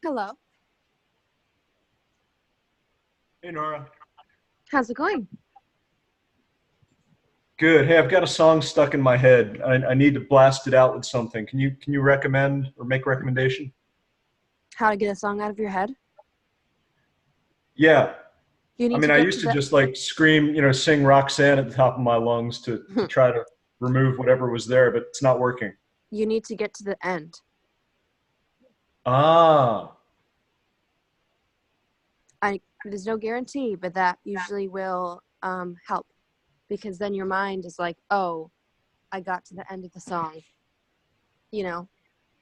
Hello. Hey, Nora. How's it going? Good. Hey, I've got a song stuck in my head. I need to blast it out with something. Can you recommend or make a recommendation? How to get a song out of your head? Yeah. You I need mean, to I get used to to the just like scream, sing Roxanne at the top of my lungs to try to remove whatever was there, but it's not working. you need to get to the end. Ah, There's no guarantee, but that usually will help because then your mind is like, oh, I got to the end of the song. You know.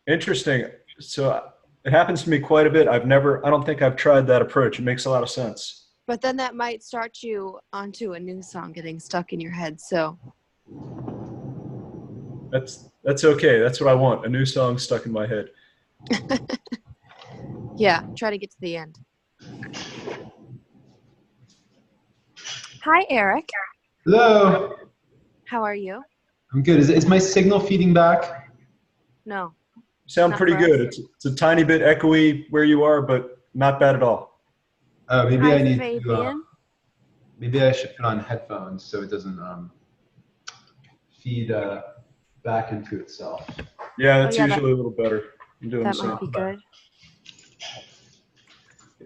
interesting. So it happens to me quite a bit. I don't think I've tried that approach. It makes a lot of sense. But then that might start you onto a new song getting stuck in your head. So That's okay. That's what I want. A new song stuck in my head. yeah, try to get to the end. Hi, Eric. Hello. How are you? I'm good. Is my signal feeding back? No, Sound not pretty for us. good. It's a tiny bit echoey where you are, but not bad at all. Maybe Hi, I need to. Fabian. Maybe I should put on headphones so it doesn't feed back into itself. Yeah, Oh that's yeah, that usually a little better. I'm doing the that same. might be good.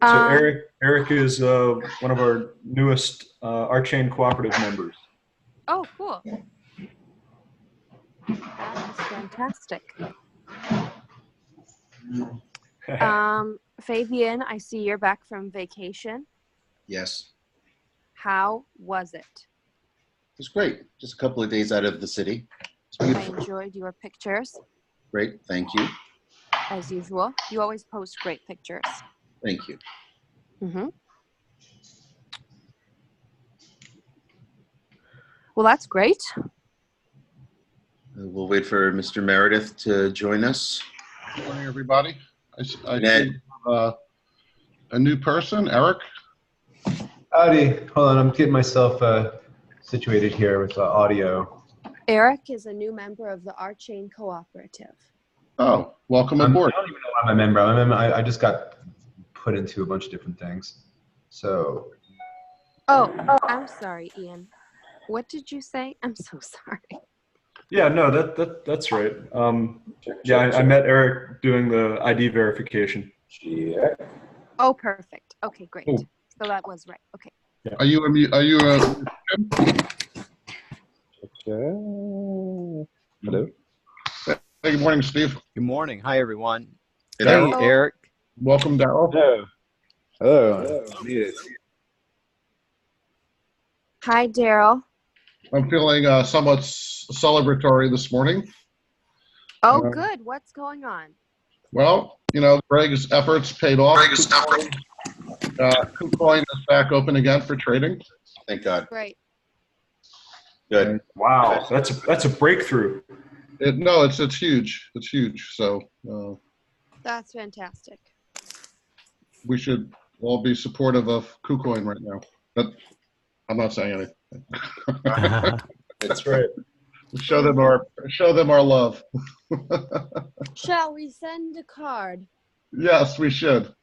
So Um, Eric is one of our newest RChain cooperative members. oh, cool. That is fantastic. Fabian, I see you're back from vacation. Yes, How was it? it was great. Just a couple of days out of the city. It's I beautiful. enjoyed your pictures, Great. Thank you. as usual. You always post great pictures. Thank you. Mm-hmm. Well, that's great. We'll wait for Mr. Meredith to join us. Good morning, everybody. I Ned. see a new person, Eric. Howdy. Hold on. I'm getting myself situated here with audio. Eric is a new member of the RChain Cooperative. Oh, welcome I don't aboard. even know why I'm a member. I just got put into a bunch of different things. So Oh, I'm sorry, Ian. What did you say? I'm so sorry. Yeah, no, that's right. check, I met Eric doing the ID verification. check. Oh, perfect. Okay, great. Oh. So that was right. Okay. Are you a Hello. hey, good morning, Steve. Good morning. Hi, everyone. Hey, Hey, Daryl. Oh. Eric. Welcome, Daryl. Hello. Hello. Muted. Hi, Daryl. I'm feeling somewhat celebratory this morning. Oh, Uh, good. What's going on? Well, Greg's efforts paid off. KuCoin is back open again for trading. Thank God. Great. Good. And Wow, that's a breakthrough. it's huge. It's huge. So That's fantastic. we should all be supportive of KuCoin right now. But I'm not saying anything. That's right. Show them our love. Shall we send a card? Yes, we should.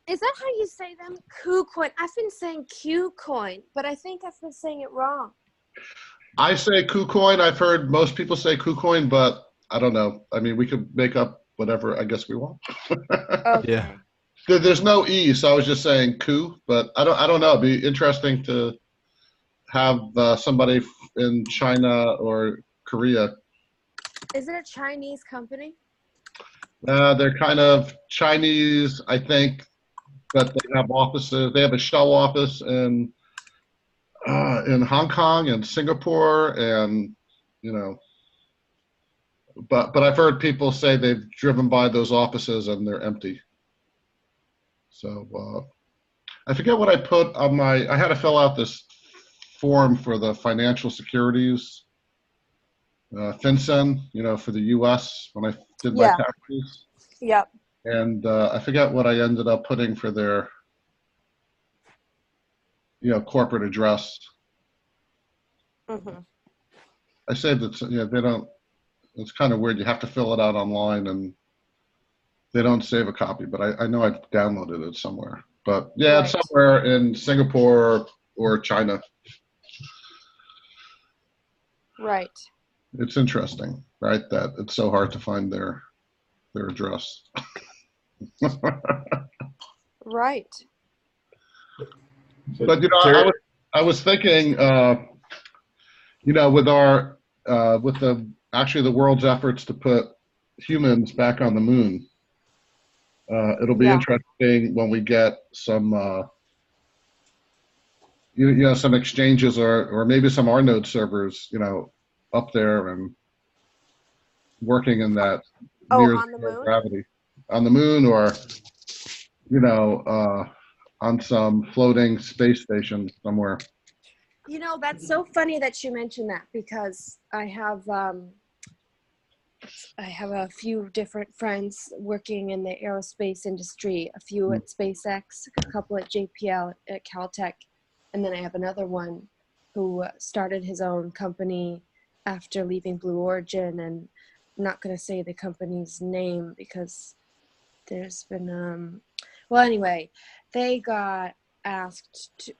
Is that how you say them? KuCoin. I've been saying Qcoin, but I think I've been saying it wrong. I say KuCoin. I've heard most people say KuCoin, but I don't know. I mean, we could make up whatever I guess we want. Okay. Yeah. There's no E, so I was just saying Ku, but I don't know. It'd be interesting to have somebody in China or Korea. Is it a Chinese company? They're kind of Chinese, I think, but they have offices. They have a shell office in Hong Kong and Singapore, and but I've heard people say they've driven by those offices and they're empty. So I forget what I put on I had to fill out this form for the financial securities, FinCEN, for the U.S. when I did my Yeah. taxes. Yep. And I forget what I ended up putting for their, corporate address. Mm-hmm. I say that, they don't, it's kind of weird. You have to fill it out online, and They don't save a copy, but I know I've downloaded it somewhere. But yeah, it's Right. somewhere in Singapore or China. Right. It's interesting, right? That it's so hard to find their address. Right. But Terry, I was thinking, with our with the world's efforts to put humans back on the moon, it'll be Yeah. interesting when we get some some exchanges or maybe some R-node servers up there and working in that Oh, near on the zero moon? gravity on the moon or on some floating space station somewhere. That's so funny that you mentioned that because I have a few different friends working in the aerospace industry, a few at SpaceX, a couple at JPL at Caltech, and then I have another one who started his own company after leaving Blue Origin, and I'm not going to say the company's name because there's been well, anyway, they got asked to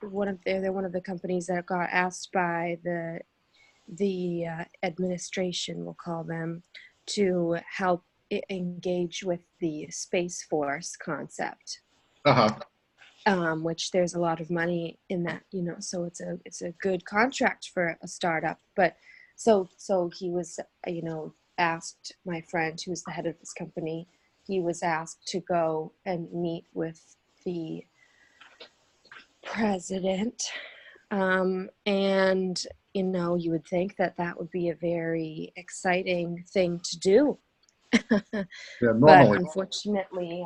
they're one of the companies that got asked by the administration, we'll call them, to help engage with the Space Force concept, which there's a lot of money in that, so it's a good contract for a startup. But so he was, asked, my friend who's the head of this company, he was asked to go and meet with the president, and you would think that would be a very exciting thing to do. Yeah, But normally. unfortunately,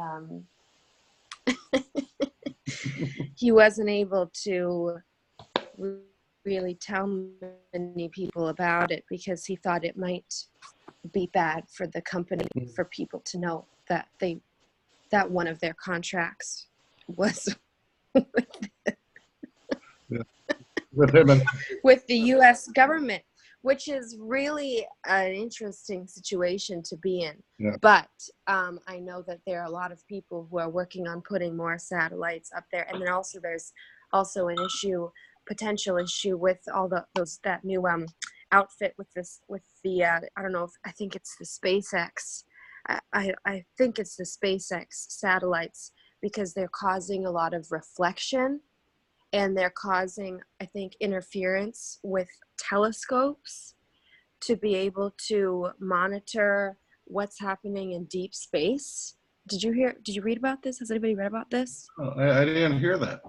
he wasn't able to really tell many people about it because he thought it might be bad for the company for people to know that one of their contracts was With him and with the U.S. government, which is really an interesting situation to be in. Yeah. But I know that there are a lot of people who are working on putting more satellites up there, and then also there's also an potential issue with all that new outfit with the I don't know, I think it's the SpaceX. I think it's the SpaceX satellites, because they're causing a lot of reflection. And they're causing, I think, interference with telescopes to be able to monitor what's happening in deep space. Did you read about this? Has anybody read about this? I didn't hear that.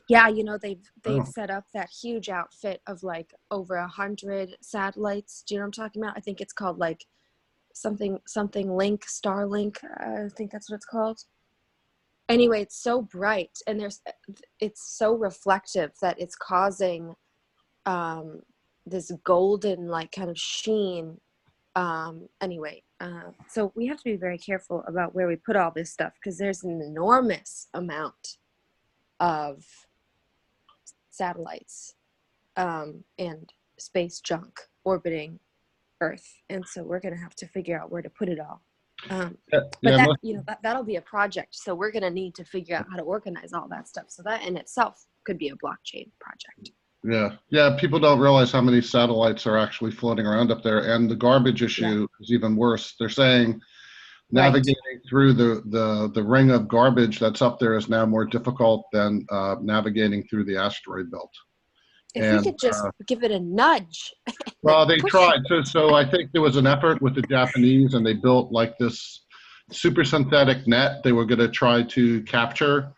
Yeah, they've Oh. set up that huge outfit of like over 100 satellites. Do you know what I'm talking about? I think it's called like something Link, Starlink. I think that's what it's called. Anyway, it's so bright and it's so reflective that it's causing this golden like kind of sheen. So we have to be very careful about where we put all this stuff, because there's an enormous amount of satellites and space junk orbiting Earth, and so we're going to have to figure out where to put it all. But that'll be a project. So we're going to need to figure out how to organize all that stuff. So that in itself could be a blockchain project. Yeah. People don't realize how many satellites are actually floating around up there, and the garbage issue is even worse. They're saying navigating through the ring of garbage that's up there is now more difficult than navigating through the asteroid belt. If we could just give it a nudge. Well, they tried. So I think there was an effort with the Japanese, and they built like this super synthetic net they were going to try to capture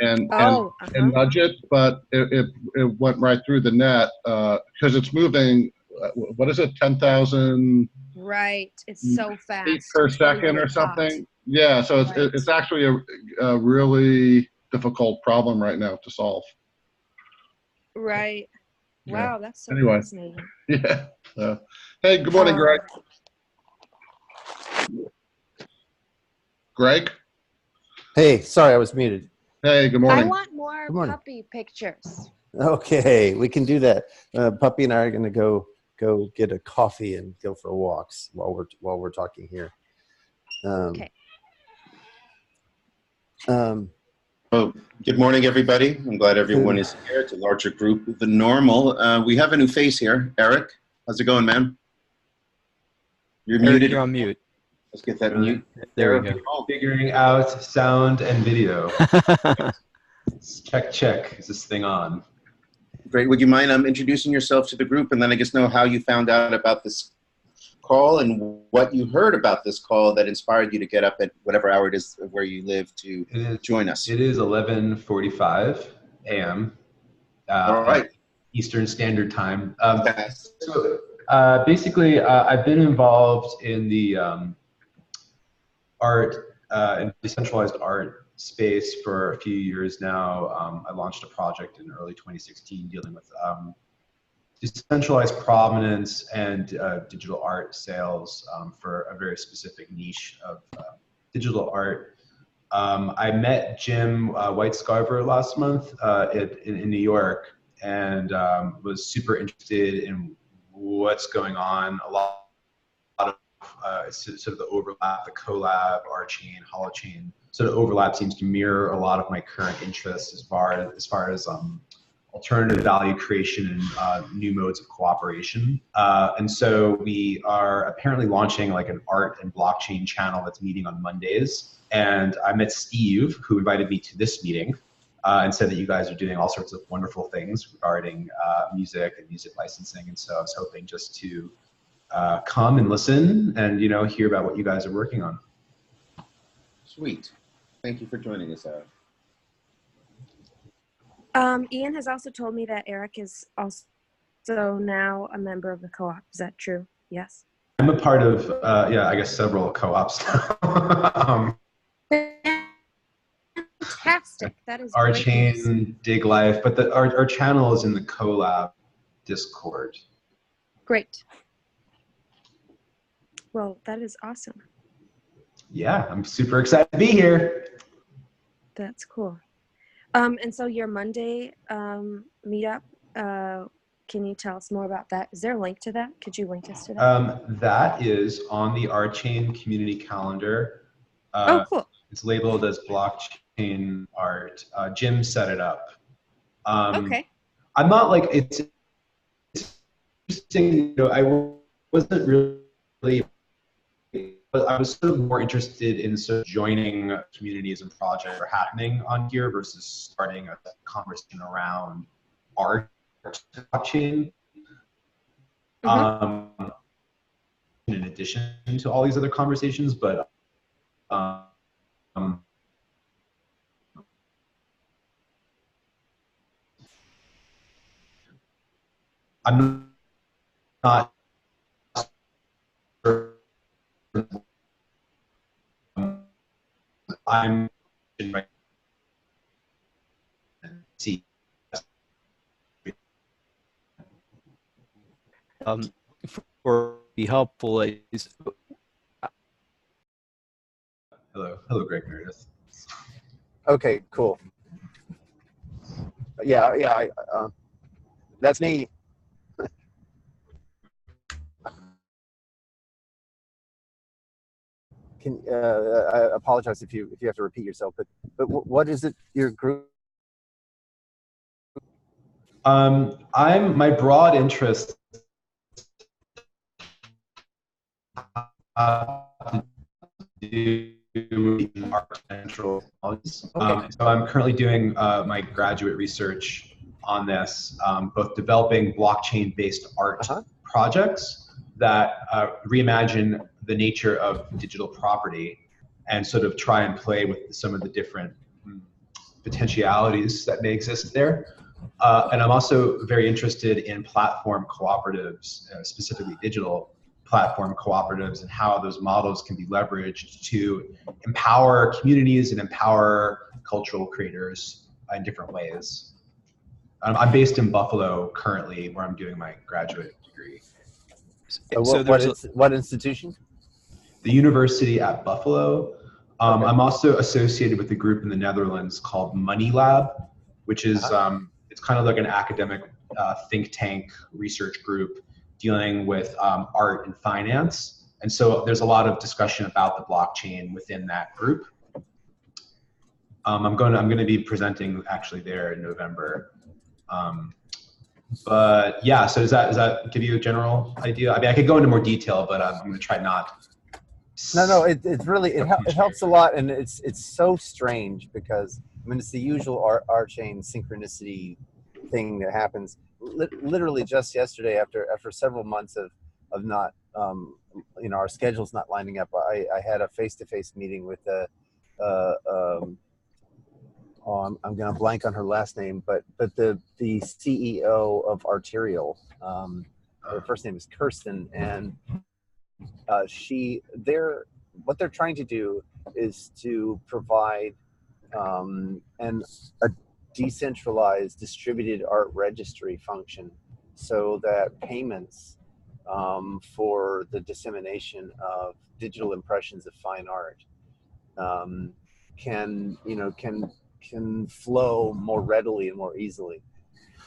and nudge it, but it went right through the net because it's moving. What is it? 10,000. Right. It's so fast. Feet per second or something. Yeah. So it's actually a really difficult problem right now to solve. Right. Wow, that's so anyway. fascinating. Yeah. Hey, good morning, Greg. Greg? Hey, sorry, I was muted. Hey, good morning. I want more puppy pictures. Okay, we can do that. Puppy and I are going to go get a coffee and go for walks while we're talking here. Okay. Oh, good morning, everybody. I'm glad everyone is here. It's a larger group than normal. We have a new face here. Eric, how's it going, man? You're Eric, muted. you're on mute. Let's get that mute. There we go. Figuring out sound and video. Check. Is this thing on? Great. Would you mind introducing yourself to the group, and then I guess know how you found out about this call and what you heard about this call that inspired you to get up at whatever hour it is where you live to join us. It is 11:45 a.m. All right. Eastern Standard Time. Yes. So basically, I've been involved in the art and decentralized art space for a few years now. I launched a project in early 2016 dealing with decentralized provenance and digital art sales for a very specific niche of digital art. I met Jim Whitescarver last month in New York, and was super interested in what's going on. A lot of sort of the overlap, the collab, RChain, holochain sort of overlap seems to mirror a lot of my current interests as far as alternative value creation and new modes of cooperation. And so we are apparently launching like an art and blockchain channel that's meeting on Mondays. And I met Steve, who invited me to this meeting and said that you guys are doing all sorts of wonderful things regarding music and music licensing. And so I was hoping just to come and listen and, hear about what you guys are working on. Sweet. Thank you for joining us, Eric. Ian has also told me that Eric is also now a member of the co-op. Is that true? Yes. I'm a part of, I guess several co-ops. Fantastic. That is great news. RChain, Dig Life, but our channel is in the collab Discord. Great. Well, that is awesome. Yeah, I'm super excited to be here. That's cool. And so your Monday meetup, can you tell us more about that? Is there a link to that? Could you link us to that? That is on the RChain community calendar. Oh, cool. It's labeled as blockchain art. Jim set it up. Okay. I'm not like, it's interesting, I wasn't really, but I was sort of more interested in sort of joining communities and projects that are happening on here versus starting a conversation around art blockchain. In addition to all these other conversations, but I'm not sure. I'm in my see. For be helpful is Hello, Greg Meredith. Okay, cool. Yeah, that's me. I apologize if you have to repeat yourself, but what is it your group? My broad interest to do architectural technologies. So I'm currently doing my graduate research on this, both developing blockchain-based art projects that reimagine the nature of digital property and sort of try and play with some of the different potentialities that may exist there. And I'm also very interested in platform cooperatives, specifically digital platform cooperatives, and how those models can be leveraged to empower communities and empower cultural creators in different ways. I'm based in Buffalo currently, where I'm doing my graduate degree. What institution? The University at Buffalo. I'm also associated with a group in the Netherlands called Money Lab, which is it's kind of like an academic think tank research group dealing with art and finance. And so there's a lot of discussion about the blockchain within that group. I'm going to be presenting actually there in November. But yeah, so does that give you a general idea? I mean, I could go into more detail, but I'm going to try not. No, it really it helps a lot, and it's so strange because I mean it's the usual R-chain synchronicity thing that happens. Literally just yesterday, after several months of not our schedules not lining up, I had a face-to-face meeting with I'm going to blank on her last name, but the CEO of Arterial. Her first name is Kirsten, and what they're trying to do is to provide a decentralized distributed art registry function so that payments for the dissemination of digital impressions of fine art can flow more readily and more easily.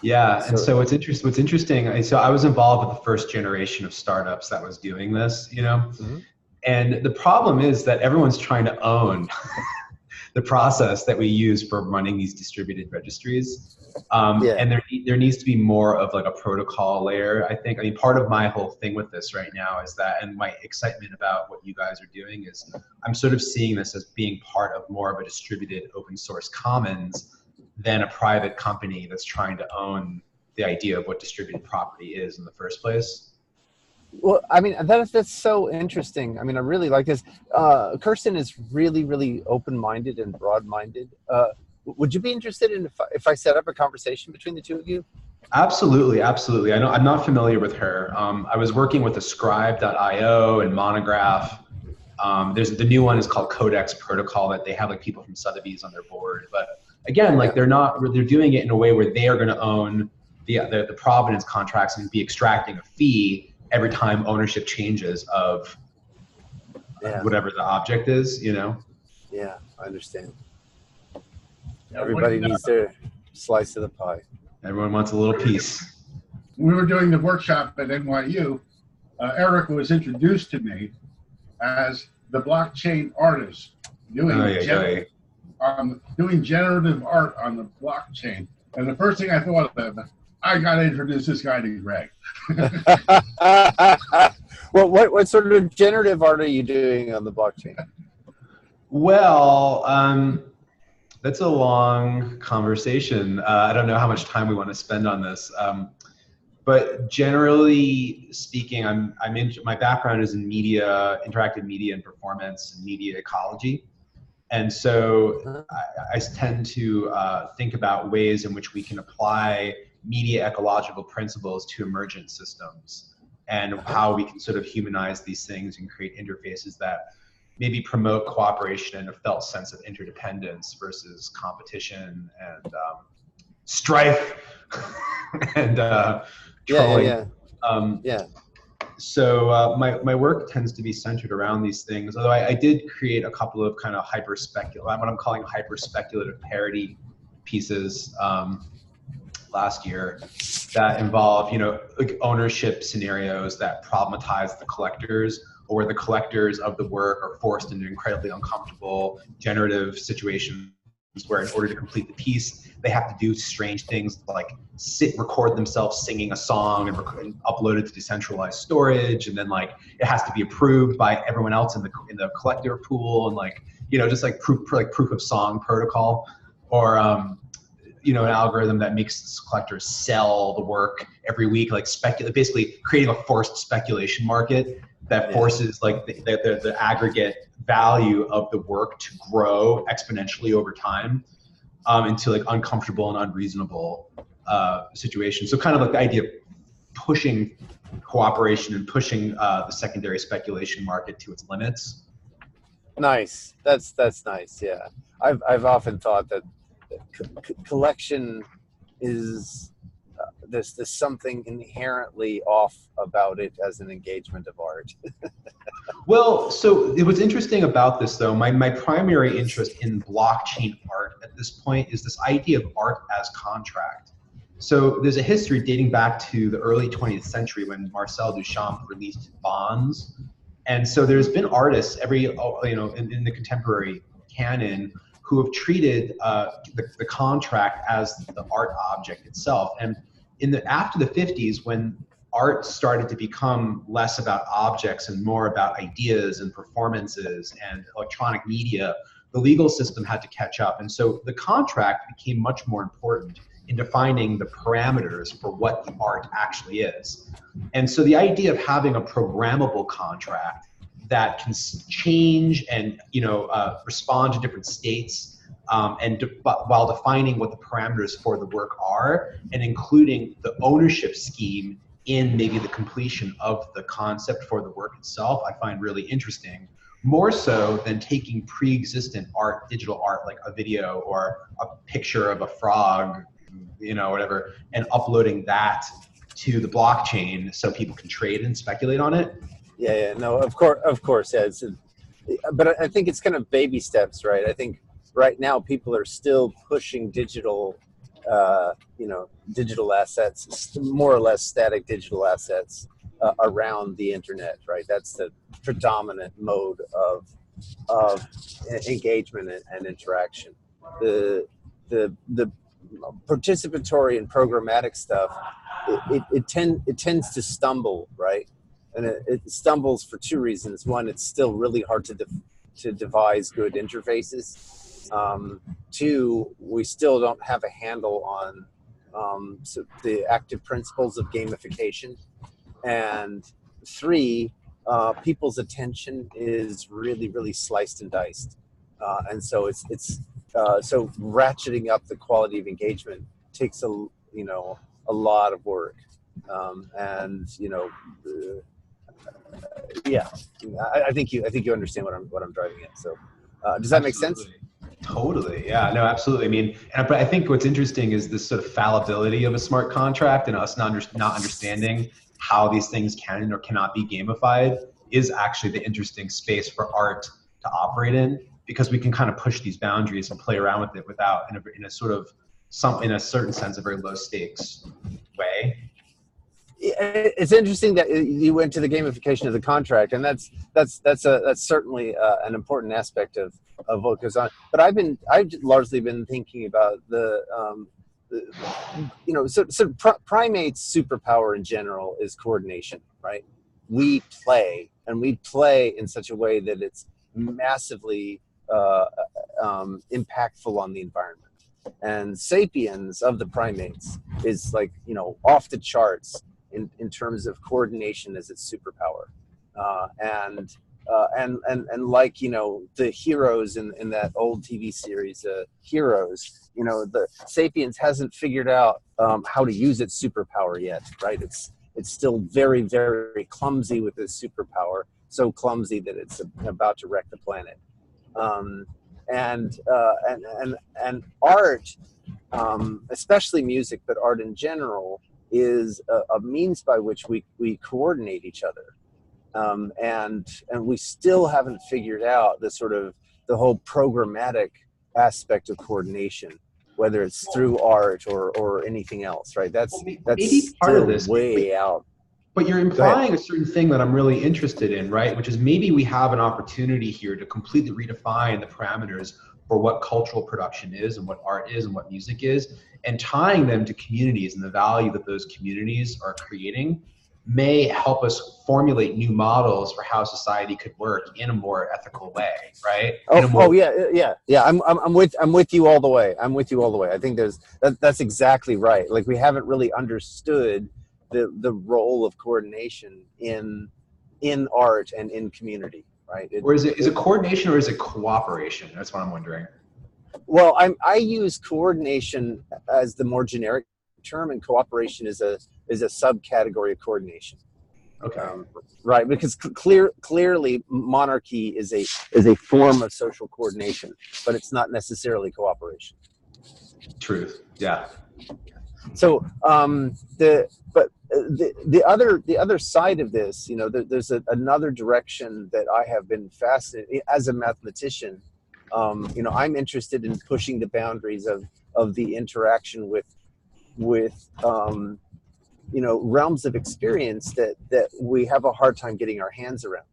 Yeah, and so what's interesting. So I was involved with the first generation of startups that was doing this, Mm-hmm. And the problem is that everyone's trying to own the process that we use for running these distributed registries. And there needs to be more of like a protocol layer, I think. I mean, part of my whole thing with this right now is that, and my excitement about what you guys are doing is I'm sort of seeing this as being part of more of a distributed open source commons than a private company that's trying to own the idea of what distributed property is in the first place. Well, I mean, that's so interesting. I mean, I really like this. Kirsten is really, really open-minded and broad-minded. Would you be interested in if I set up a conversation between the two of you? Absolutely, absolutely. I'm not familiar with her. I was working with Ascribe.io and Monograph. There's the new one is called Codex Protocol that they have like people from Sotheby's on their board. But again, like they're doing it in a way where they are going to own the provenance contracts and be extracting a fee every time ownership changes of whatever the object is, Yeah, I understand. Everybody needs their slice of the pie. Everyone wants a little piece. When we were doing the workshop at NYU, Eric was introduced to me as the blockchain artist doing generative art on the blockchain. And the first thing I thought of, I got to introduce this guy to Greg. Well, what sort of generative art are you doing on the blockchain? Well, that's a long conversation. I don't know how much time we want to spend on this. But generally speaking, my background is in media, interactive media and performance, and media ecology. And so I tend to think about ways in which we can apply media ecological principles to emergent systems and how we can sort of humanize these things and create interfaces that maybe promote cooperation and a felt sense of interdependence versus competition and strife and trolling. So my work tends to be centered around these things, although I did create a couple of kind of what I'm calling hyper-speculative parody pieces last year that involve, like ownership scenarios that problematize the collectors, or where the collectors of the work are forced into incredibly uncomfortable generative situations where in order to complete the piece, they have to do strange things like record themselves singing a song and upload it to decentralized storage. And then like, it has to be approved by everyone else in the collector pool. And like, just like proof of song protocol, or, an algorithm that makes collectors sell the work every week, like basically creating a forced speculation market that forces like the aggregate value of the work to grow exponentially over time into like uncomfortable and unreasonable situations. So kind of like the idea of pushing cooperation and pushing the secondary speculation market to its limits. Nice. That's nice. Yeah. I've often thought that collection is there's something inherently off about it as an engagement of art. Well, so what's interesting about this though, my primary interest in blockchain art at this point is this idea of art as contract. So there's a history dating back to the early 20th century when Marcel Duchamp released Bonds. And so there's been artists in the contemporary canon who have treated the contract as the art object itself. And after the 50s, when art started to become less about objects and more about ideas and performances and electronic media, the legal system had to catch up. And so the contract became much more important in defining the parameters for what the art actually is. And so the idea of having a programmable contract that can change and respond to different states, while defining what the parameters for the work are and including the ownership scheme in maybe the completion of the concept for the work itself, I find really interesting, more so than taking pre-existent art, digital art, like a video or a picture of a frog, whatever, and uploading that to the blockchain so people can trade and speculate on it. Yeah, no, of course, yeah. But I think it's kind of baby steps, right? I think right now people are still pushing digital, digital assets, more or less static digital assets around the internet, right? That's the predominant mode of engagement and interaction. The participatory and programmatic stuff, it tends to stumble, right? And it stumbles for two reasons. One, it's still really hard to devise good interfaces. Two, we still don't have a handle on the active principles of gamification. And three, people's attention is really, really sliced and diced. And so so ratcheting up the quality of engagement takes a lot of work. Yeah, I think you understand what I'm driving at. So, does that make sense? Totally. Yeah. No. Absolutely. I mean, but I think what's interesting is this sort of fallibility of a smart contract and us not understanding how these things can or cannot be gamified is actually the interesting space for art to operate in, because we can kind of push these boundaries and play around with it without in a certain sense a very low stakes way. It's interesting that you went to the gamification of the contract, and that's certainly an important aspect of what goes on. But I've largely been thinking about primates' superpower in general is coordination, right? We play in such a way that it's massively impactful on the environment. And sapiens of the primates is off the charts in terms of coordination as its superpower, and the heroes in that old TV series, Heroes, the sapiens hasn't figured out how to use its superpower yet, right? It's still very, very clumsy with its superpower, so clumsy that it's about to wreck the planet. And art, especially music, but art in general, is a means by which we coordinate each other, and we still haven't figured out the whole programmatic aspect of coordination, whether it's through art or anything else, right? That's part of this way out. But you're implying a certain thing that I'm really interested in, right? Which is maybe we have an opportunity here to completely redefine the parameters for what cultural production is and what art is and what music is, and tying them to communities and the value that those communities are creating may help us formulate new models for how society could work in a more ethical way, right? Yeah. I'm with you all the way. I think that's exactly right. Like, we haven't really understood the role of coordination in art and in community, right? Or is it coordination or is it cooperation? That's what I'm wondering. Well, I use coordination as the more generic term, and cooperation is a subcategory of coordination. Okay. Right, because clearly monarchy is a form of social coordination, but it's not necessarily cooperation. Truth. Yeah. So the other side of this, there's another direction that I have been fascinated as a mathematician. I'm interested in pushing the boundaries of the interaction with realms of experience that we have a hard time getting our hands around,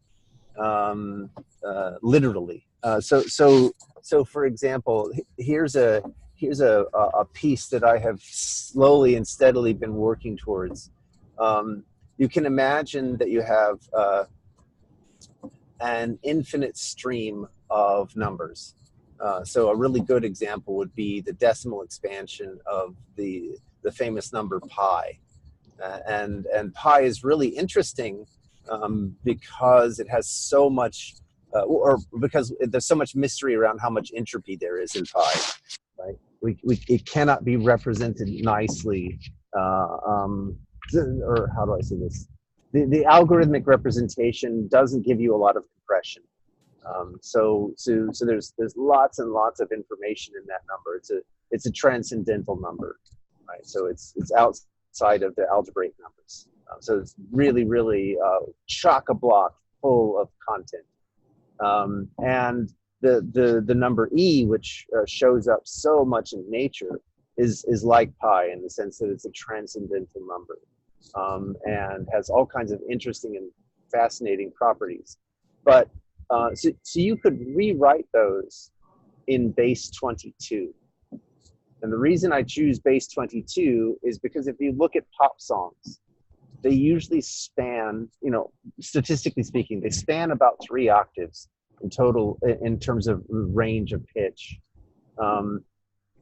literally, So for example, here's a piece that I have slowly and steadily been working towards. You can imagine that you have an infinite stream of numbers. So a really good example would be the decimal expansion of the famous number pi. And pi is really interesting because it has so much, or because there's so much mystery around how much entropy there is in pi, right? It cannot be represented nicely, or how do I say this? The algorithmic representation doesn't give you a lot of compression. So there's lots and lots of information in that number. It's a transcendental number, right? So it's outside of the algebraic numbers. So it's really chock-a-block full of content. And the number E, which shows up so much in nature, is like pi in the sense that it's a transcendental number, and has all kinds of interesting and fascinating properties. But so you could rewrite those in base 22. And the reason I choose base 22 is because if you look at pop songs, they usually span, statistically speaking, they span about 3 octaves in total in terms of range of pitch. And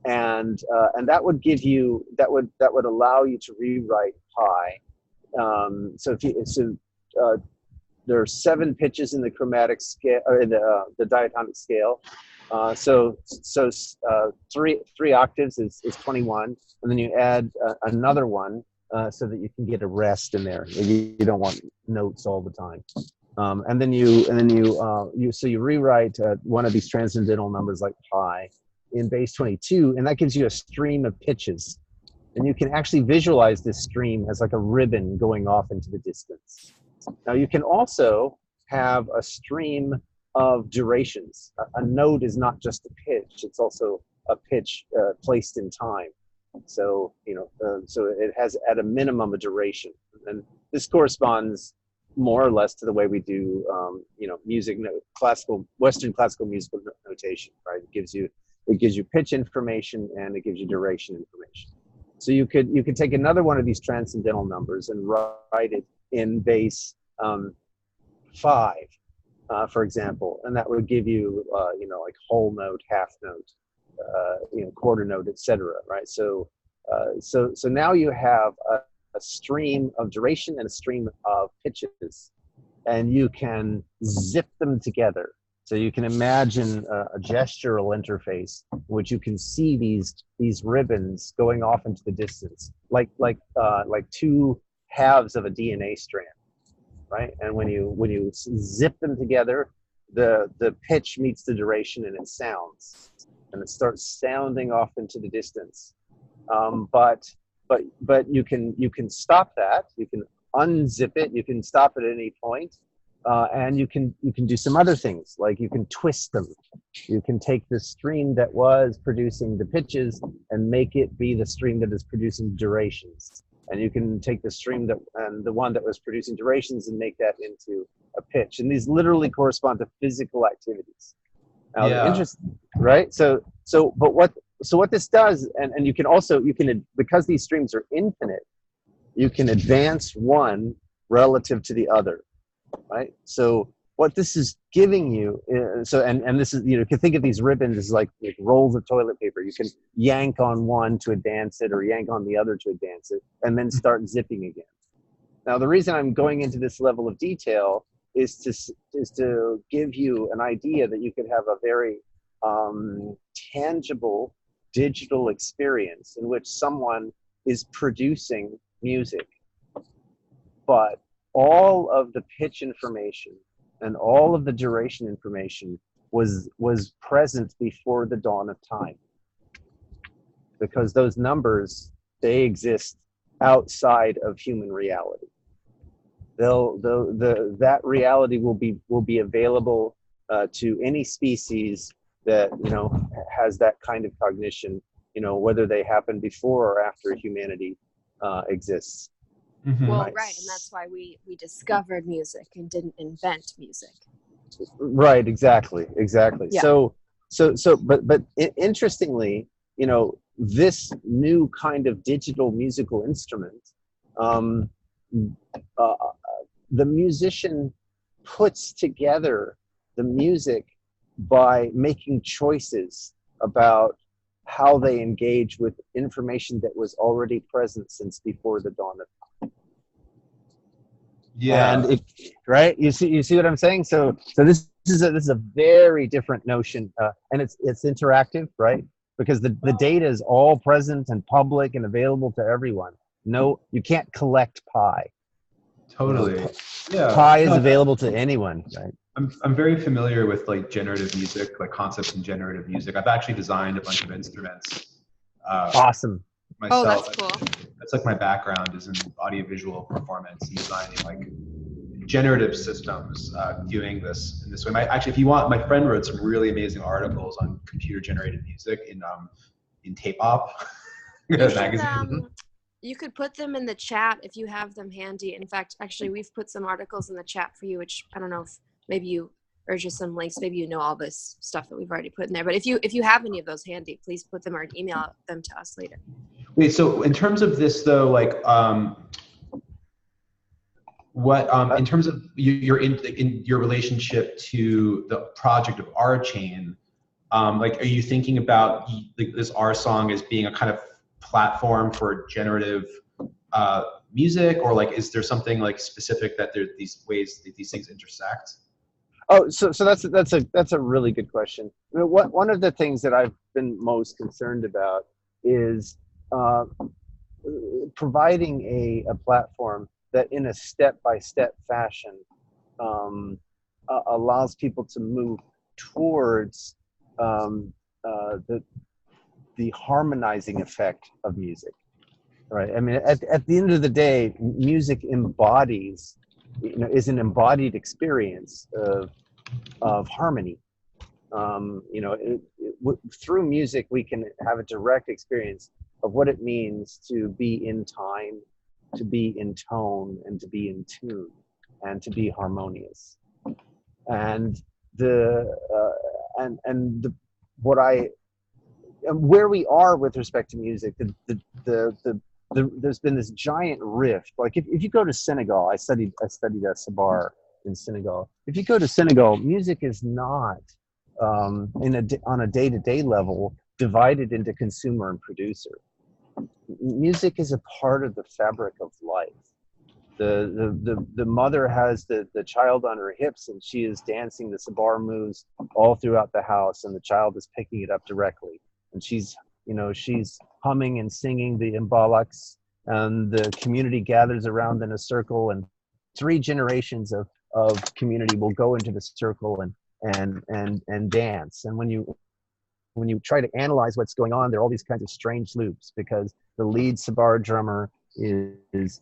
that would give you, that would allow you to rewrite pi. There are 7 pitches in the chromatic scale, or in the diatonic scale. So 3 octaves is 21, and then you add another one so that you can get a rest in there. You don't want notes all the time. And then you rewrite one of these transcendental numbers like pi in base 22, and that gives you a stream of pitches. And you can actually visualize this stream as like a ribbon going off into the distance. Now you can also have a stream of durations. A note is not just a pitch; it's also a pitch placed in time. So so it has at a minimum a duration, and this corresponds more or less to the way we do Western classical musical notation. Right? It gives you pitch information and it gives you duration information. So you could take another one of these transcendental numbers and write it in base 5, for example, and that would give you like whole note, half note, quarter note, etc. Right? So now you have a stream of duration and a stream of pitches, and you can zip them together. So you can imagine a gestural interface in which you can see these ribbons going off into the distance, like 2 halves of a DNA strand, right? And when you zip them together, the pitch meets the duration and it sounds, and it starts sounding off into the distance. But you can stop that. You can unzip it. You can stop it at any point. And you can do some other things, like you can twist them. You can take the stream that was producing the pitches and make it be the stream that is producing durations. And you can take the stream the one that was producing durations and make that into a pitch. And these literally correspond to physical activities. Now, Yeah. interesting, right? So what this does, and you can because these streams are infinite, you can advance one relative to the other. Right. So what this is giving you, and this is, you can think of these ribbons as like rolls of toilet paper. You can yank on one to advance it, or yank on the other to advance it, and then start zipping again. Now, the reason I'm going into this level of detail is to give you an idea that you could have a very tangible digital experience in which someone is producing music, but all of the pitch information and all of the duration information was present before the dawn of time, because those numbers, they exist outside of human reality. That reality will be available to any species that has that kind of cognition, whether they happen before or after humanity exists. Well, right, and that's why we discovered music and didn't invent music. Right, exactly. Yeah. But interestingly, this new kind of digital musical instrument, um, uh, the musician puts together the music by making choices about how they engage with information that was already present since before the dawn of. Yeah. And right, you see what I'm saying. So this is a very different notion, and it's interactive, right? Because the data is all present and public and available to everyone. No, you can't collect pi. Totally. Yeah. Pi is No, available to anyone, right? I'm very familiar with like generative music, like concepts in generative music. I've actually designed a bunch of instruments Awesome. Oh, myself. that's cool. That's like my background is in audiovisual performance and designing like generative systems, doing this in this way. Actually, if you want, my friend wrote some really amazing articles on computer generated music in Tape Op magazine. You could put them in the chat if you have them handy. In fact, actually, we've put some articles in the chat for you, which I don't know if maybe you, or just some links. Maybe you know all this stuff that we've already put in there. But if you have any of those handy, please put them or email them to us later. Wait, so in terms of this though, like what in terms of your in your relationship to the project of RChain, like are you thinking about like this RSong as being a kind of platform for generative music, or like is there something like specific that there these ways that these things intersect? Oh, so that's a really good question. I mean, one of the things that I've been most concerned about is providing a platform that in a step-by-step fashion allows people to move towards the harmonizing effect of music, right? I mean, at the end of the day, music embodies, is an embodied experience of harmony. Through music, we can have a direct experience of what it means to be in time, to be in tone, and to be in tune, and to be harmonious. And where we are with respect to music, there's been this giant rift. Like if you go to Senegal, I studied at Sabar in Senegal. If you go to Senegal, music is not on a day-to-day level divided into consumer and producer. Music is a part of the fabric of life. The mother has the child on her hips, and she is dancing the Sabar moves all throughout the house, and the child is picking it up directly, and she's humming and singing the imbalaks, and the community gathers around in a circle, and 3 generations of community will go into the circle and dance. And when you try to analyze what's going on, there are all these kinds of strange loops, because the lead Sabar drummer is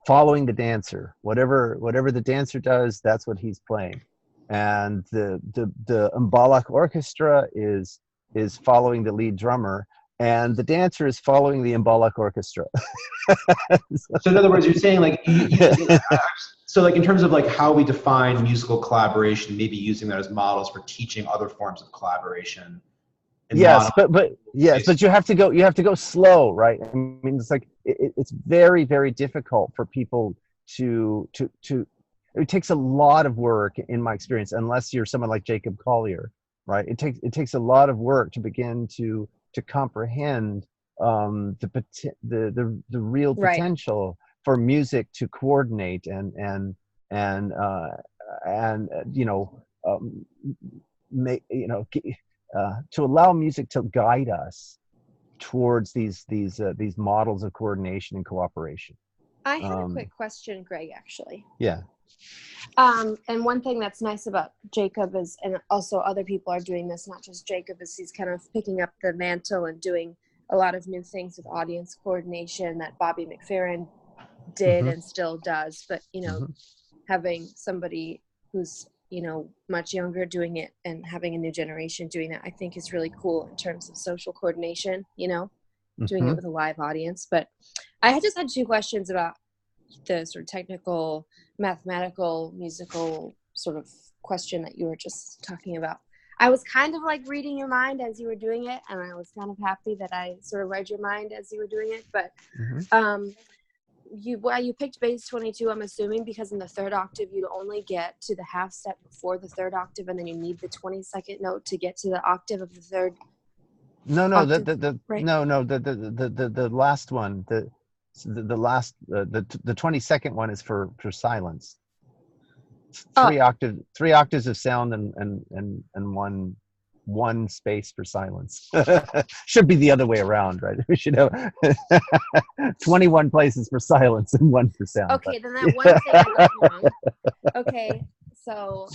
following the dancer. Whatever the dancer does, that's what he's playing. And the Mbalak orchestra is following the lead drummer, and the dancer is following the Mbalak orchestra. So in other words, you're saying like so like in terms of like how we define musical collaboration, maybe using that as models for teaching other forms of collaboration. Yes, but you have to go slow, right? I mean, it's like it's very, very difficult for people to it takes a lot of work, in my experience, unless you're someone like Jacob Collier, right? It takes a lot of work to begin to comprehend the real potential for music to coordinate and make to allow music to guide us towards these models of coordination and cooperation. I had a quick question, Greg, actually. Yeah. And one thing that's nice about Jacob is, and also other people are doing this, not just Jacob, is he's kind of picking up the mantle and doing a lot of new things with audience coordination that Bobby McFerrin did and still does. But, having somebody who's, much younger doing it and having a new generation doing that, I think is really cool in terms of social coordination, doing it with a live audience. But I just had 2 questions about the sort of technical, mathematical, musical sort of question that you were just talking about. I was kind of like reading your mind as you were doing it, and I was kind of happy that I sort of read your mind as you were doing it. But why you picked bass 22, I'm assuming because in the third octave you'd only get to the half step before the third octave, and then you need the 22nd note to get to the octave of the third. No, octave, right? The last one, the last the 22nd one is for silence. Three octaves of sound and one space for silence. Should be the other way around, right? We should have 21 places for silence and one for sound. Okay, then that one thing I got wrong. Okay, so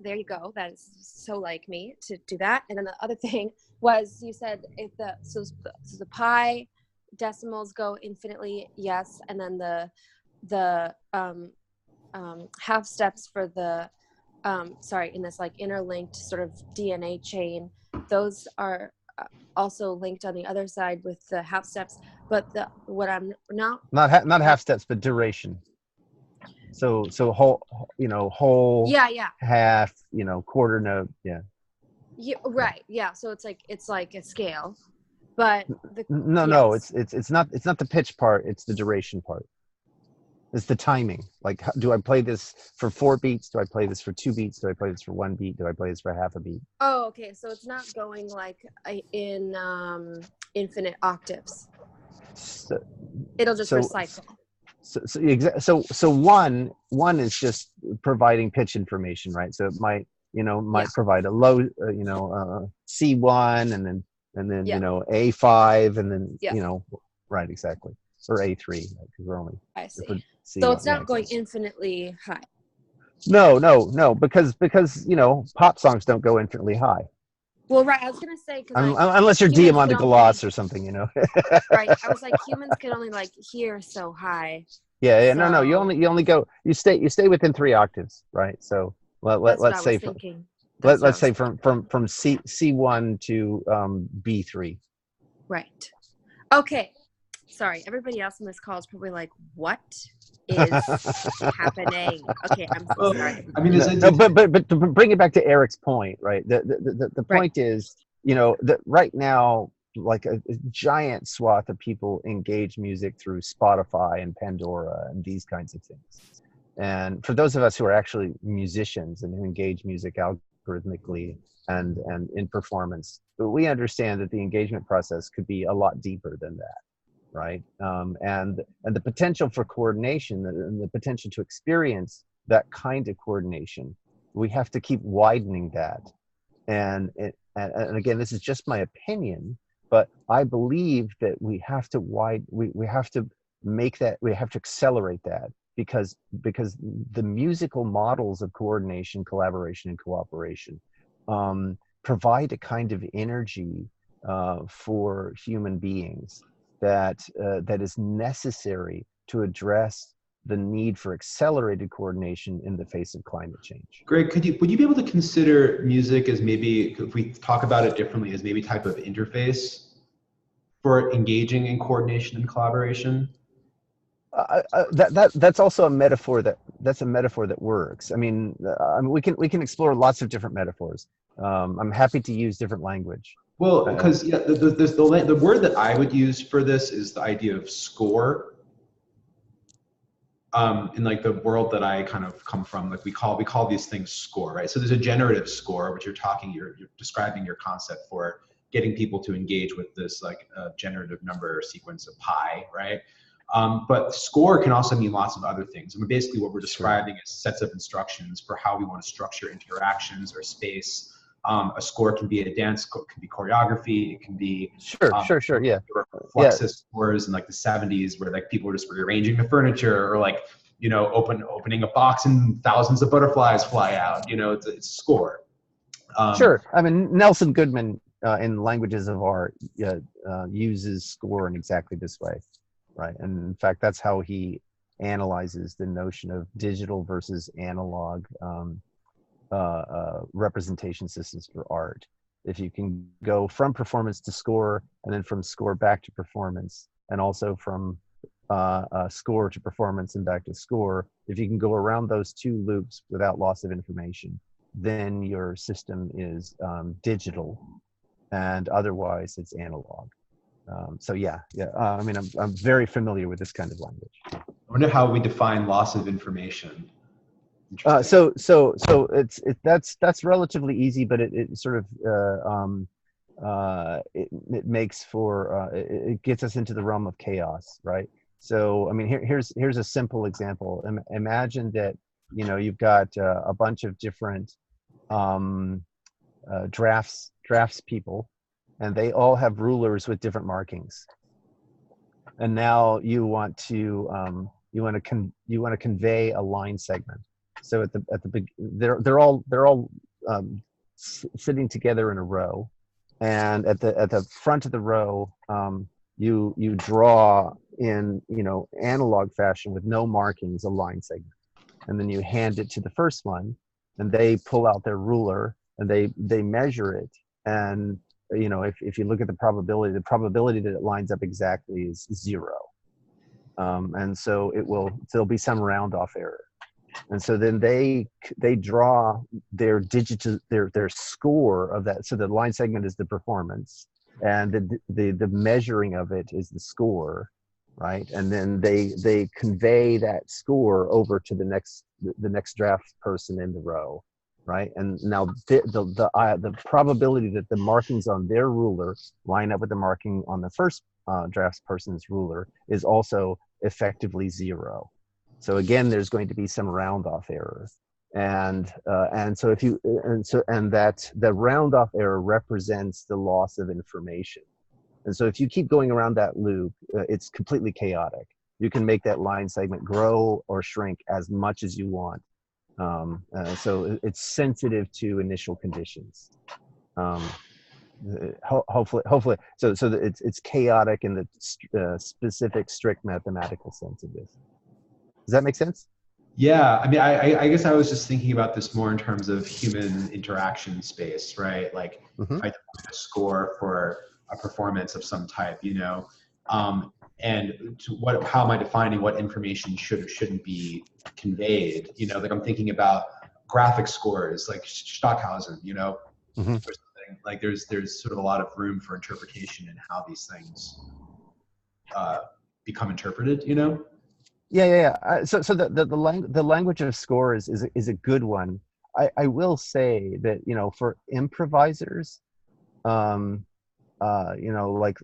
there you go. That is so like me to do that. And then the other thing was you said if so the pi decimals go infinitely, yes, and then the half steps for the in this like interlinked sort of DNA chain, those are also linked on the other side with the half steps, but what I'm not half steps, but duration. So whole, whole, half, quarter note, yeah, right, yeah. So it's like a scale, but no, it's not the pitch part, it's the duration part. It's the timing. Like, do I play this for 4 beats? Do I play this for 2 beats? Do I play this for 1 beat? Do I play this for half a beat? Oh, okay. So it's not going like in infinite octaves. It'll just recycle. So one is just providing pitch information, right? So it might provide a low, C1 and then A5 and then right, exactly, or A3 because we're only. I see. So it's not going infinitely high. No, because pop songs don't go infinitely high. Well, right. I was gonna say unless you're Diamante Gloss or something, Right. I was like, humans can only like hear so high. Yeah. So, no. You only go. You stay within 3 octaves, right? So let's say let's say from C1 to B3. Right. Okay. Sorry, everybody else on this call is probably like, what is happening? Okay, I'm so sorry. I mean, but to bring it back to Eric's point, right? The point is, that right now, like a giant swath of people engage music through Spotify and Pandora and these kinds of things. And for those of us who are actually musicians and who engage music algorithmically and in performance, but we understand that the engagement process could be a lot deeper than that. Right, and the potential for coordination and the potential to experience that kind of coordination, we have to keep widening that. And again, this is just my opinion, but I believe that we have to we have to make that, we have to accelerate that because the musical models of coordination, collaboration, and cooperation provide a kind of energy for human beings that is necessary to address the need for accelerated coordination in the face of climate change. Greg, would you be able to consider music as maybe, if we talk about it differently, as maybe type of interface for engaging in coordination and collaboration? That's also a metaphor that works. I mean, we can explore lots of different metaphors. I'm happy to use different language. Well, because the word that I would use for this is the idea of score. In like the world that I kind of come from, like we call these things score, right? So there's a generative score, which you're describing your concept for getting people to engage with this like generative number sequence of pi, right? But score can also mean lots of other things. I mean, basically what we're describing is sets of instructions for how we want to structure interactions or space. A score can be a dance, can be choreography, it can be yeah. Fluxus scores in like the 70s where like people were just rearranging the furniture or like, opening a box and thousands of butterflies fly out, it's a score. Sure. I mean, Nelson Goodman in Languages of Art uses score in exactly this way, right? And in fact, that's how he analyzes the notion of digital versus analog representation systems for art. If you can go from performance to score and then from score back to performance and also from score to performance and back to score, if you can go around those two loops without loss of information, then your system is digital, and otherwise it's analog. So yeah. I mean, I'm very familiar with this kind of language. I wonder how we define loss of information. So that's relatively easy, but it sort of it makes for it gets us into the realm of chaos, right? So I mean, here's a simple example. Imagine that you've got a bunch of different drafts people, and they all have rulers with different markings. And now you want to convey a line segment. So at the they're all sitting together in a row, and at the front of the row, you draw in analog fashion with no markings a line segment, and then you hand it to the first one, and they pull out their ruler and they measure it, and if you look at the probability that it lines up exactly is 0, and so there'll be some round off error. And so then they draw their their score of that. So the line segment is the performance, and the measuring of it is the score, right? And then they convey that score over to the next draft person in the row, right? And now the probability that the markings on their ruler line up with the marking on the first draft person's ruler is also effectively 0. So again, there's going to be some round off error, and so that the round off error represents the loss of information. And so if you keep going around that loop, it's completely chaotic. You can make that line segment grow or shrink as much as you want. So it's sensitive to initial conditions. Hopefully, so it's chaotic in the specific, strict mathematical sense of this. Does that make sense? Yeah, I mean, I guess I was just thinking about this more in terms of human interaction space, right? Like if I define a score for a performance of some type, and how am I defining what information should or shouldn't be conveyed? Like I'm thinking about graphic scores, like Stockhausen, or something. Like there's sort of a lot of room for interpretation in how these things become interpreted, Yeah. So the language of score is a good one. I will say that for improvisers,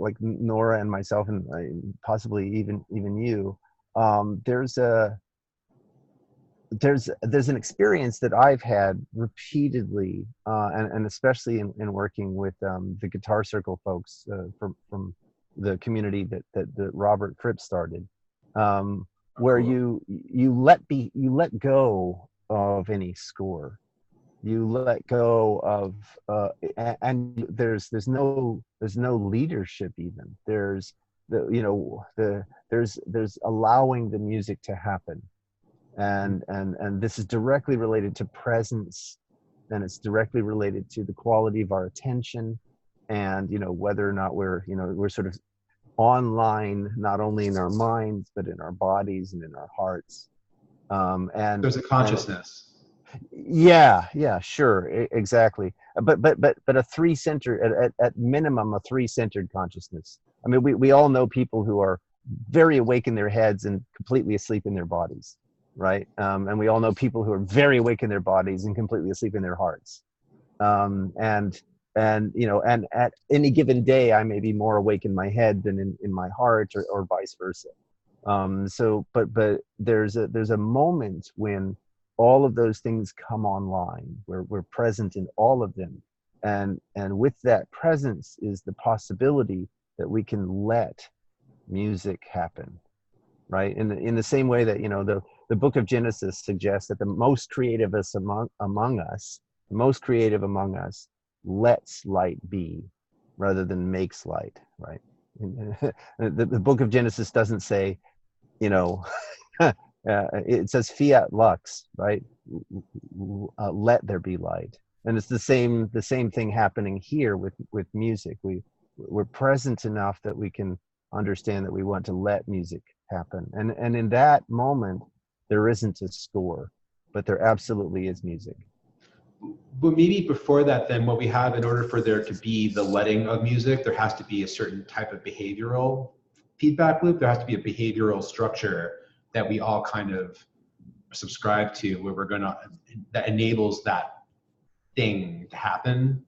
like Nora and myself, and possibly even you, there's an experience that I've had repeatedly, and especially in working with the Guitar Circle folks from the community that Robert Fripp started. Where you let go of any score, you let go of and there's no leadership even. There's there's allowing the music to happen, and this is directly related to presence, and it's directly related to the quality of our attention, and whether or not we're sort of online, not only in our minds but in our bodies and in our hearts. And there's a consciousness. Yeah, sure, exactly. But a three-centered, at minimum, a three-centered consciousness. I mean, we all know people who are very awake in their heads and completely asleep in their bodies, right? And we all know people who are very awake in their bodies and completely asleep in their hearts. And at any given day, I may be more awake in my head than in my heart, or vice versa. But there's a moment when all of those things come online, where we're present in all of them, and with that presence is the possibility that we can let music happen, right? In the same way that the book of Genesis suggests that the most creative among us lets light be rather than makes light, right? The book of Genesis doesn't say, it says fiat lux, right? Let there be light. And it's the same thing happening here with music. We're present enough that we can understand that we want to let music happen. And in that moment, there isn't a score, but there absolutely is music. But maybe before that, then what we have, in order for there to be the letting of music, there has to be a certain type of behavioral feedback loop. There has to be a behavioral structure that we all kind of subscribe to, where we're gonna, that enables that thing to happen.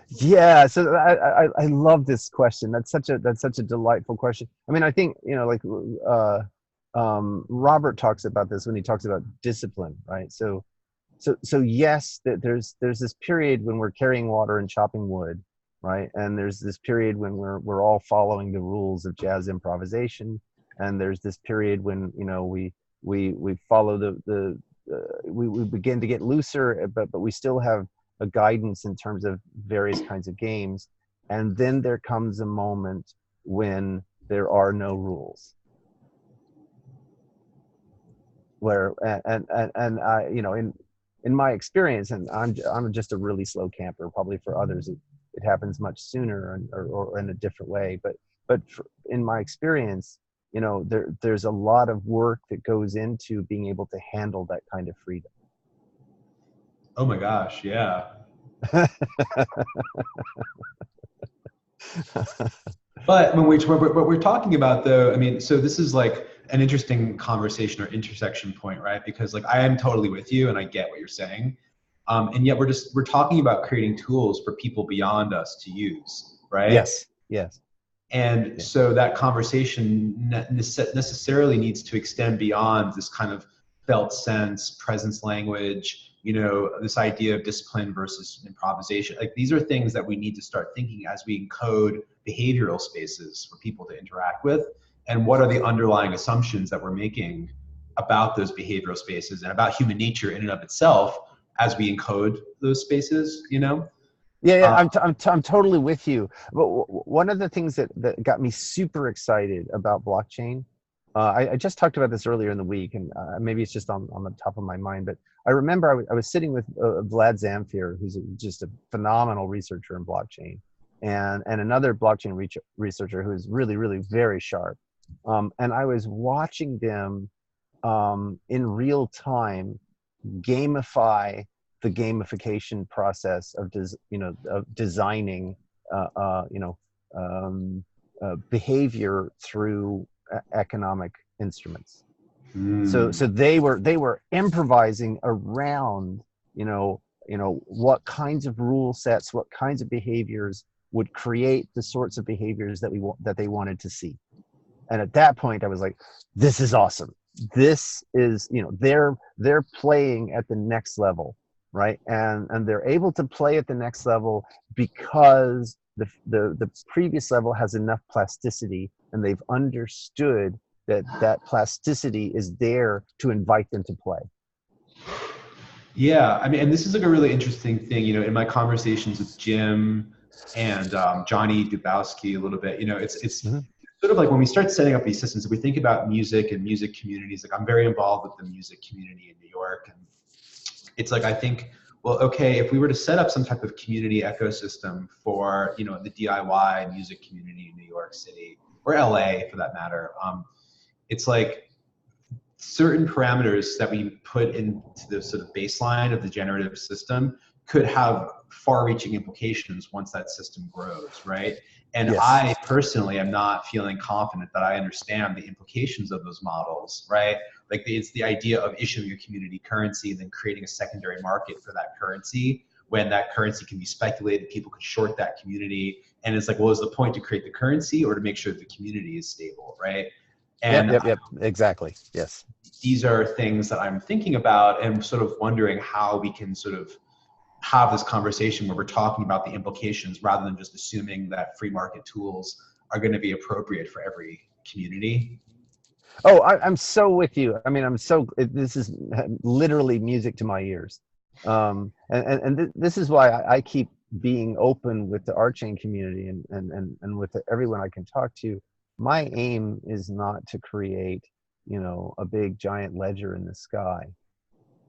Yeah, so I love this question. That's such a delightful question. I mean, I think, you know, like Robert talks about this when he talks about discipline, right? So yes, there's this period when we're carrying water and chopping wood, right? And there's this period when we're all following the rules of jazz improvisation, and there's this period when, you know, we follow we begin to get looser, but we still have a guidance in terms of various kinds of games. And then there comes a moment when there are no rules, where and I, you know, in my experience, and I'm just a really slow camper. Probably for others, it happens much sooner or in a different way. But in my experience, you know, there's a lot of work that goes into being able to handle that kind of freedom. Oh my gosh, yeah. But when what we're talking about, though, I mean, so this is like an interesting conversation or intersection point, right? Because like I am totally with you, and I get what you're saying, and yet we're talking about creating tools for people beyond us to use, right? Yes. Yes. And so that conversation necessarily needs to extend beyond this kind of felt sense, presence language, you know, this idea of discipline versus improvisation. Like these are things that we need to start thinking as we encode behavioral spaces for people to interact with. And what are the underlying assumptions that we're making about those behavioral spaces and about human nature in and of itself as we encode those spaces, you know? Yeah, I'm totally with you. But one of the things that got me super excited about blockchain, I just talked about this earlier in the week, and maybe it's just on the top of my mind, but I remember I was sitting with Vlad Zamfir, who's just a phenomenal researcher in blockchain, and another blockchain researcher who is really, really very sharp. And I was watching them in real time gamify the gamification process of designing behavior through economic instruments. So they were improvising around what kinds of rule sets, what kinds of behaviors would create the sorts of behaviors that they wanted to see. And at that point I was like, this is awesome. This is, they're playing at the next level, right? And they're able to play at the next level because the previous level has enough plasticity, and they've understood that plasticity is there to invite them to play. Yeah, I mean, and this is like a really interesting thing, you know, in my conversations with Jim and Johnny Dubowski a little bit, you know, it's sort of like when we start setting up these systems, if we think about music and music communities, like I'm very involved with the music community in New York. And it's like, I think, well, okay, if we were to set up some type of community ecosystem for, you know, the DIY music community in New York City or LA for that matter, it's like certain parameters that we put into the sort of baseline of the generative system could have far-reaching implications once that system grows, right? And yes. I personally am not feeling confident that I understand the implications of those models, right? Like it's the idea of issuing a community currency and then creating a secondary market for that currency, when that currency can be speculated, people could short that community. And it's like, well, is the point to create the currency or to make sure the community is stable, right? And yep, exactly, yes. These are things that I'm thinking about and sort of wondering how we can sort of have this conversation where we're talking about the implications rather than just assuming that free market tools are going to be appropriate for every community. Oh, I'm so with you. I mean, this is literally music to my ears. This is why I keep being open with the RSong community and with everyone I can talk to. My aim is not to create, a big giant ledger in the sky.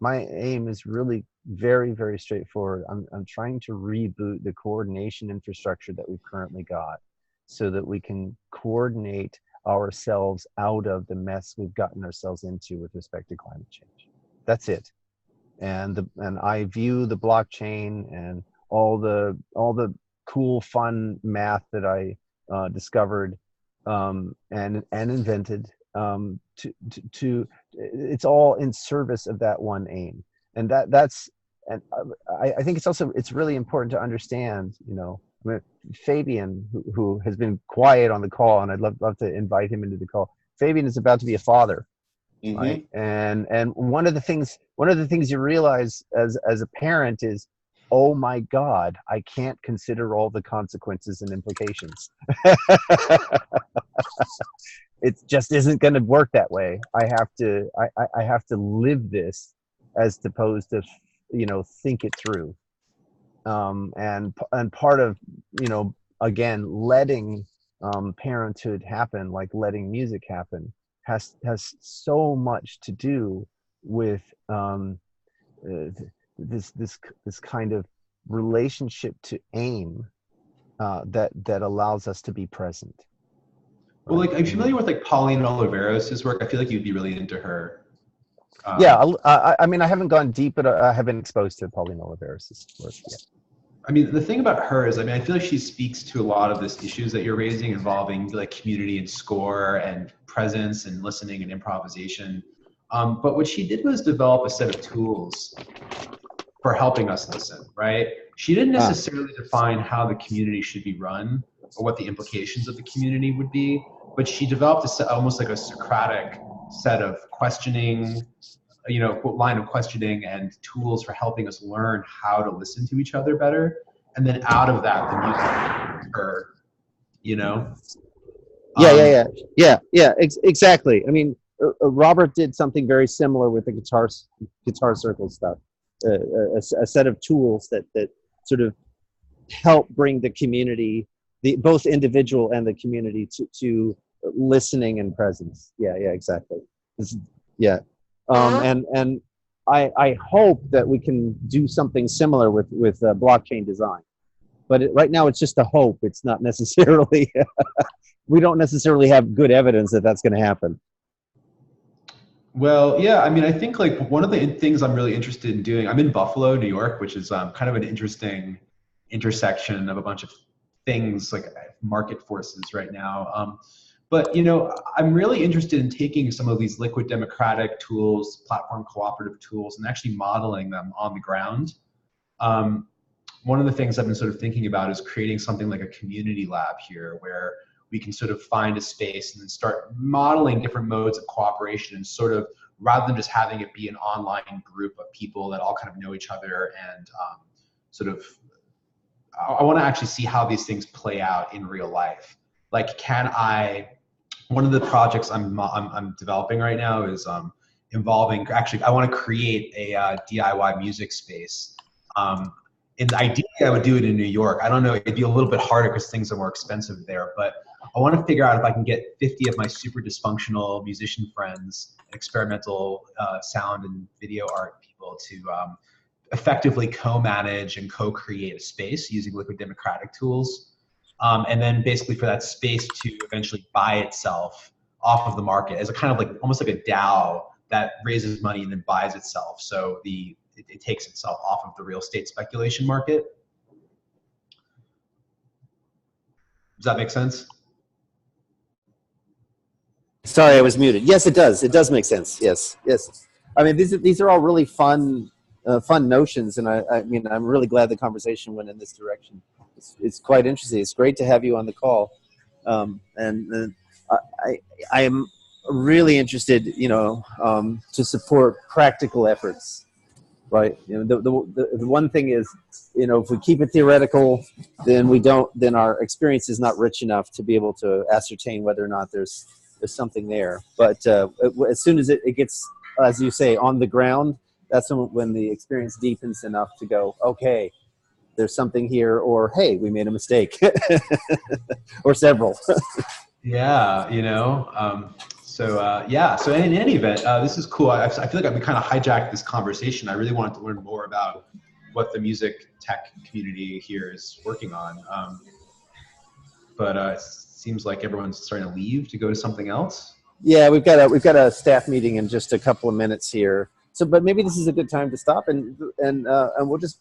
My aim is really very, very straightforward. I'm trying to reboot the coordination infrastructure that we've currently got so that we can coordinate ourselves out of the mess we've gotten ourselves into with respect to climate change. That's it. And I view the blockchain and all the cool, fun math that I discovered and invented to it's all in service of that one aim. And that's I think it's really important to understand, you know, Fabian, who has been quiet on the call, and I'd love to invite him into the call. Fabian is about to be a father, right? And one of the things you realize as a parent is, oh my God, I can't consider all the consequences and implications. It just isn't going to work that way. I have to live this as opposed to, you know, think it through. And part of, you know, again, letting parenthood happen, like letting music happen, has so much to do with this kind of relationship to aim that allows us to be present. Well, like, are you familiar with like Pauline Oliveros' work? I feel like you'd be really into her. Yeah, I mean, I haven't gone deep, but I have been exposed to Pauline Oliveros' work. Yeah. I mean, the thing about her is, I mean, I feel like she speaks to a lot of these issues that you're raising involving like community and score and presence and listening and improvisation. But what she did was develop a set of tools for helping us listen, right? She didn't necessarily define how the community should be run or what the implications of the community would be, but she developed a set, almost like a Socratic set of questioning, you know, line of questioning and tools for helping us learn how to listen to each other better. And then out of that, the music, or, you know? Exactly. I mean, Robert did something very similar with the guitar circle stuff. A set of tools that sort of help bring the community, both individual and the community, to listening and presence. Yeah, exactly. Yeah. And I hope that we can do something similar with blockchain design, but right now it's just a hope. It's not necessarily, we don't necessarily have good evidence that that's going to happen. Well, yeah, I mean, I think like one of the things I'm really interested in doing, I'm in Buffalo, New York, which is kind of an interesting intersection of a bunch of things, like market forces right now. But, you know, I'm really interested in taking some of these liquid democratic tools, platform cooperative tools, and actually modeling them on the ground. One of the things I've been sort of thinking about is creating something like a community lab here, where we can sort of find a space and then start modeling different modes of cooperation, and sort of, rather than just having it be an online group of people that all kind of know each other, and sort of, I want to actually see how these things play out in real life. Like, one of the projects I'm developing right now is involving, actually, I want to create a DIY music space. And ideally, I would do it in New York. I don't know, it'd be a little bit harder because things are more expensive there, but I want to figure out if I can get 50 of my super dysfunctional musician friends, experimental sound and video art people, to effectively co-manage and co-create a space using liquid democratic tools. And then basically for that space to eventually buy itself off of the market as a kind of like, almost like a DAO that raises money and then buys itself. So it takes itself off of the real estate speculation market. Does that make sense? Sorry, I was muted. Yes, it does. It does make sense. Yes. I mean, these are all really fun notions, and I mean, I'm really glad the conversation went in this direction. It's quite interesting. It's great to have you on the call, and I am really interested, you know, to support practical efforts. Right. You know, the one thing is, you know, if we keep it theoretical, then our experience is not rich enough to be able to ascertain whether or not there's something there. But as soon as it gets, as you say, on the ground, that's when the experience deepens enough to go, okay, there's something here, or hey, we made a mistake, or several. Yeah, you know. So in any event, this is cool. I feel like I've kind of hijacked this conversation. I really wanted to learn more about what the music tech community here is working on. But seems like everyone's starting to leave to go to something else. Yeah, we've got a staff meeting in just a couple of minutes here. So, but maybe this is a good time to stop and we'll just,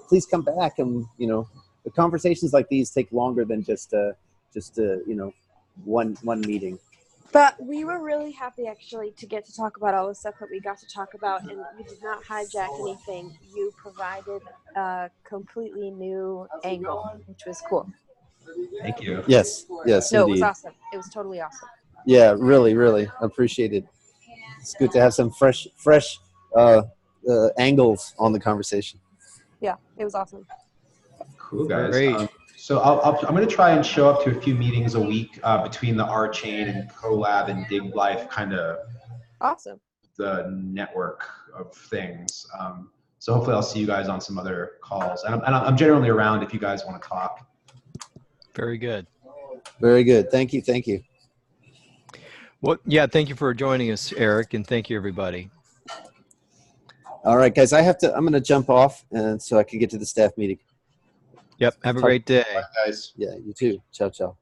please come back, and the conversations like these take longer than just one meeting. But we were really happy actually to get to talk about all the stuff that we got to talk about, and we did not hijack anything. You provided a completely new angle, which was cool. Thank you. Yes, No, indeed. it was awesome. It was totally awesome. Yeah, really appreciate it. It's good to have some fresh angles on the conversation. Yeah, it was awesome. Cool, guys. Great. So I'm going to try and show up to a few meetings a week between the RChain and CoLab and Debrief, kind of Awesome. the network of things. So hopefully I'll see you guys on some other calls. And I'm generally around if you guys want to talk. Very good. Very good. Thank you. Well, yeah, thank you for joining us, Eric, and thank you, everybody. All right, guys, I'm going to jump off so I can get to the staff meeting. Yep. Have a great day. Bye, guys. Yeah, you too. Ciao.